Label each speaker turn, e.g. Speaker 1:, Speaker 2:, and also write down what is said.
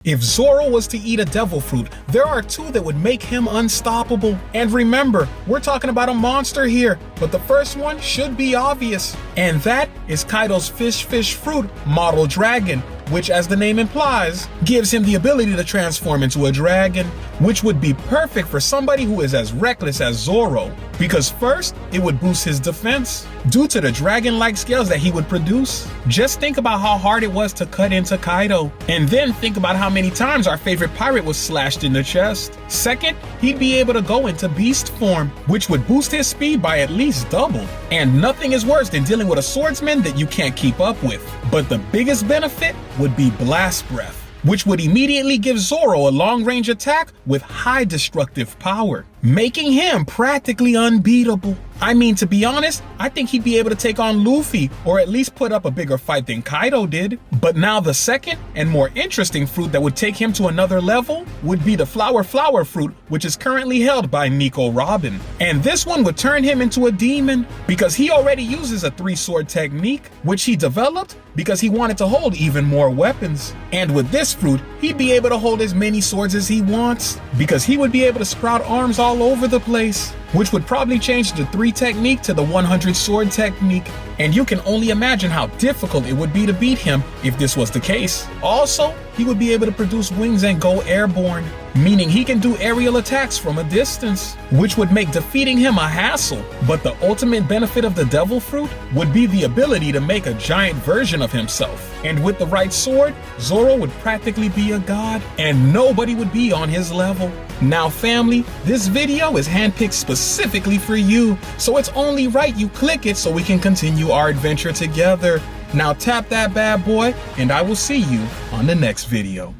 Speaker 1: If Zoro was to eat a devil fruit, there are two that would make him unstoppable. And remember, we're talking about a monster here, but the first one should be obvious. And that is Kaido's fish fruit, Model Dragon, which, as the name implies, gives him the ability to transform into a dragon, which would be perfect for somebody who is as reckless as Zoro. Because first, it would boost his defense due to the dragon-like scales that he would produce. Just think about how hard it was to cut into Kaido, and then think about how many times our favorite pirate was slashed in the chest. Second, he'd be able to go into beast form, which would boost his speed by at least double. And nothing is worse than dealing with a swordsman that you can't keep up with. But the biggest benefit would be blast breath, which would immediately give Zoro a long-range attack with high destructive power, making him practically unbeatable. I mean, to be honest, I think he'd be able to take on Luffy, or at least put up a bigger fight than Kaido did. But now the second and more interesting fruit that would take him to another level would be the flower fruit, which is currently held by Nico Robin. And this one would turn him into a demon, because he already uses a 3-sword technique, which he developed because he wanted to hold even more weapons. And with this fruit, he'd be able to hold as many swords as he wants, because he would be able to sprout arms all over the place, which would probably change the 3 technique to the 100 sword technique. And you can only imagine how difficult it would be to beat him if this was the case. Also, he would be able to produce wings and go airborne, meaning he can do aerial attacks from a distance, which would make defeating him a hassle. But the ultimate benefit of the devil fruit would be the ability to make a giant version of himself. And with the right sword, Zoro would practically be a god, and nobody would be on his level. Now family, this video is handpicked specifically for you, so it's only right you click it so we can continue our adventure together. Now tap that bad boy, and I will see you on the next video.